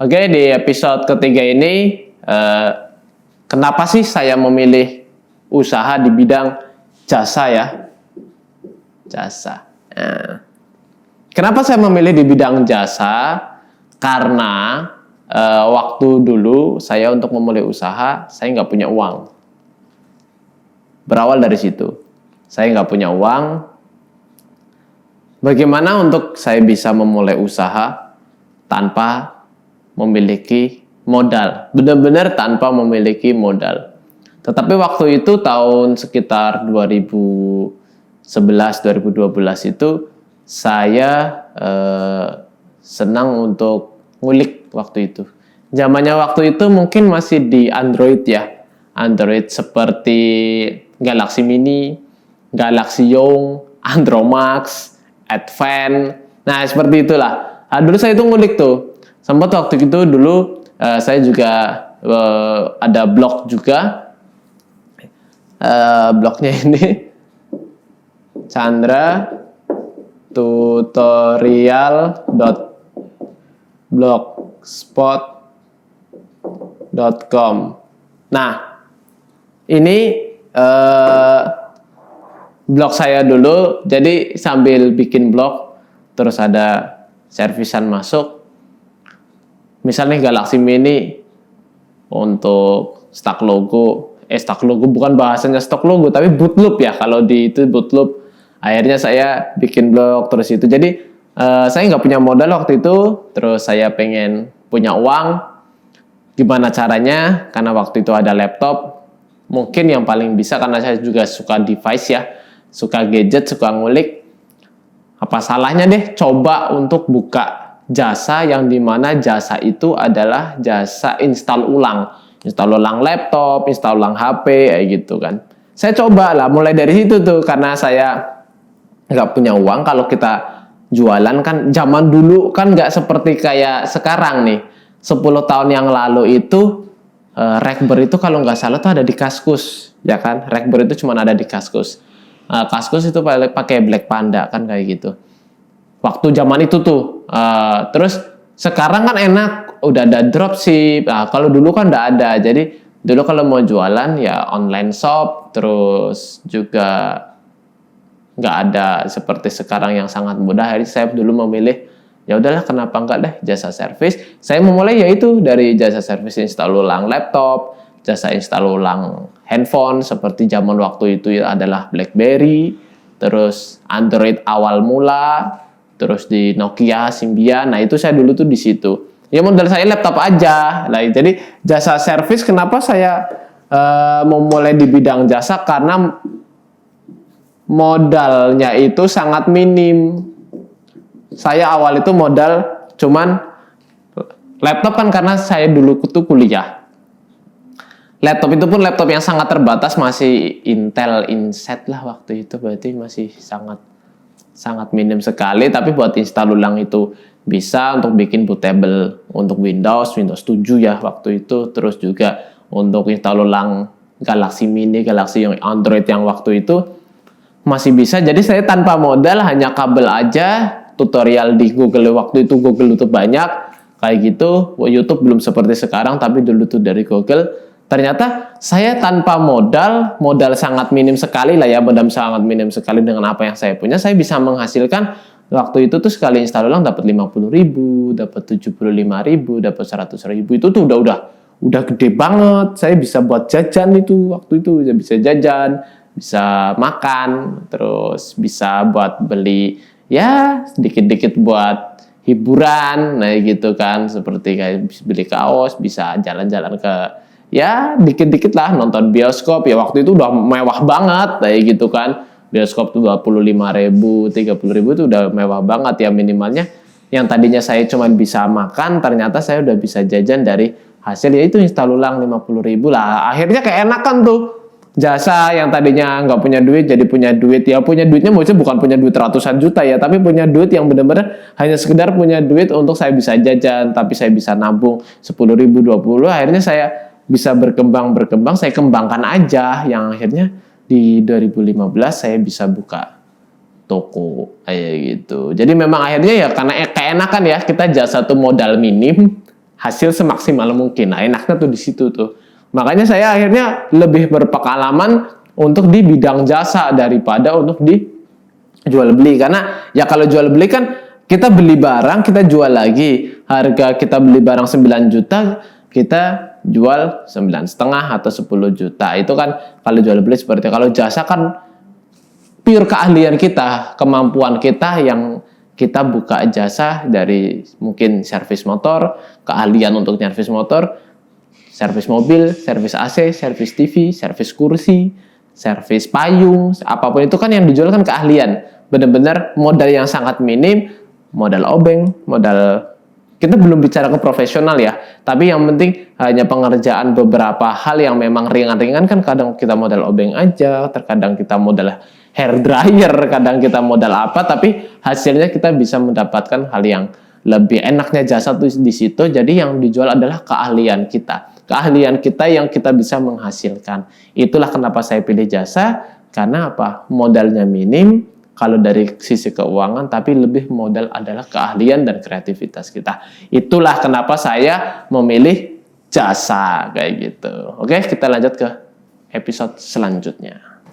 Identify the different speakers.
Speaker 1: Oke, di episode ketiga ini, kenapa sih saya memilih usaha di bidang jasa ya? Jasa. Nah, kenapa saya memilih di bidang jasa? Karena waktu dulu saya untuk memulai usaha, saya nggak punya uang. Berawal dari situ. Saya nggak punya uang. Bagaimana untuk saya bisa memulai usaha tanpa memiliki modal, benar-benar tanpa memiliki modal. Tetapi waktu itu tahun sekitar 2011-2012 itu saya senang untuk ngulik waktu itu. Zamannya waktu itu mungkin masih di Android ya. Android seperti Galaxy Mini, Galaxy Young, Andromax, Advance. Nah, seperti itulah. Nah, dulu saya itu ngulik tuh. Sempat waktu itu dulu saya juga ada blog juga. Blognya ini chandratutorial.blogspot.com. Nah, ini blog saya dulu. Jadi sambil bikin blog terus ada servisan masuk. Misalnya Galaxy Mini untuk stok logo bukan bahasanya stok logo tapi bootloop ya, kalau di itu bootloop. Akhirnya saya bikin blog terus itu. Jadi saya nggak punya modal waktu itu, terus saya pengen punya uang. Gimana caranya? Karena waktu itu ada laptop, mungkin yang paling bisa karena saya juga suka device ya, suka gadget, suka ngulik. Apa salahnya deh coba untuk buka jasa yang dimana jasa itu adalah jasa install ulang laptop, install ulang HP, kayak gitu kan. Saya coba lah mulai dari situ tuh, karena saya nggak punya uang. Kalau kita jualan kan zaman dulu kan nggak seperti kayak sekarang nih. 10 tahun yang lalu itu Rekber itu kalau nggak salah tuh ada di Kaskus, ya kan? Rekber itu cuma ada di Kaskus. Kaskus itu pakai Black Panda kan kayak gitu. Waktu zaman itu tuh, terus sekarang kan enak, udah ada dropship. Nah, kalau dulu kan nggak ada. Jadi dulu kalau mau jualan ya online shop, terus juga nggak ada seperti sekarang yang sangat mudah. Jadi saya dulu memilih, ya udahlah kenapa enggak deh jasa servis. Saya memulai yaitu dari jasa servis install ulang laptop, jasa install ulang handphone seperti zaman waktu itu adalah BlackBerry, terus Android awal mula. Terus di Nokia, Symbian. Nah, itu saya dulu tuh di situ. Ya modal saya laptop aja. Nah, jadi jasa servis kenapa saya memulai di bidang jasa? Karena modalnya itu sangat minim. Saya awal itu modal cuman laptop kan, karena saya dulu tuh kuliah. Laptop itu pun laptop yang sangat terbatas, masih Intel Inset lah waktu itu, berarti masih sangat minim sekali. Tapi buat install ulang itu bisa, untuk bikin bootable untuk Windows 7 ya waktu itu. Terus juga untuk install ulang Galaxy Mini, Galaxy yang Android yang waktu itu masih bisa. Jadi saya tanpa modal, hanya kabel aja, tutorial di Google. Waktu itu Google itu banyak kayak gitu. YouTube belum seperti sekarang, tapi dulu tuh dari Google. Ternyata saya tanpa modal sangat minim sekali lah ya, modal sangat minim sekali dengan apa yang saya punya, saya bisa menghasilkan waktu itu tuh sekali install ulang dapat 50.000, dapat 75.000, dapat 100.000. Itu tuh udah gede banget. Saya bisa buat jajan itu waktu itu, bisa jajan, bisa makan, terus bisa buat beli ya sedikit-dikit buat hiburan, nah gitu kan, seperti kayak beli kaos, bisa jalan-jalan ke ya dikit-dikit lah, nonton bioskop. Ya waktu itu udah mewah banget kayak gitu kan. Bioskop tuh 25.000, 30.000 itu udah mewah banget ya minimalnya. Yang tadinya saya cuma bisa makan, ternyata saya udah bisa jajan dari hasil yaitu install ulang 50.000 lah. Akhirnya keenakan tuh. Jasa yang tadinya nggak punya duit jadi punya duit. Ya punya duitnya maksudnya bukan punya duit ratusan juta ya, tapi punya duit yang benar-benar hanya sekedar punya duit untuk saya bisa jajan, tapi saya bisa nabung 10.000, 20. Akhirnya saya bisa berkembang, saya kembangkan aja, yang akhirnya di 2015 saya bisa buka toko kayak gitu. Jadi memang akhirnya ya karena keenakan ya, kita jasa tuh modal minim, hasil semaksimal mungkin. Nah, enaknya tuh di situ tuh. Makanya saya akhirnya lebih berpengalaman untuk di bidang jasa daripada untuk di jual beli. Karena ya kalau jual beli kan kita beli barang, kita jual lagi. Harga kita beli barang 9 juta, kita jual 9,5 atau 10 juta. Itu kan kalau jual beli seperti itu. Kalau jasa kan pure keahlian kita, kemampuan kita yang kita buka jasa dari mungkin servis motor, keahlian untuk servis motor, servis mobil, servis AC, servis TV, servis kursi, servis payung, apapun itu kan yang dijual kan keahlian. Benar-benar modal yang sangat minim, modal obeng, modal kita belum bicara ke profesional ya, tapi yang penting hanya pengerjaan beberapa hal yang memang ringan-ringan kan kadang kita modal obeng aja, terkadang kita modal hair dryer, kadang kita modal apa, tapi hasilnya kita bisa mendapatkan hal yang lebih enaknya jasa tuh di situ. Jadi yang dijual adalah keahlian kita yang kita bisa menghasilkan. Itulah kenapa saya pilih jasa, karena apa? Modalnya minim kalau dari sisi keuangan, tapi lebih modal adalah keahlian dan kreativitas kita. Itulah kenapa saya memilih jasa kayak gitu. Oke, kita lanjut ke episode selanjutnya.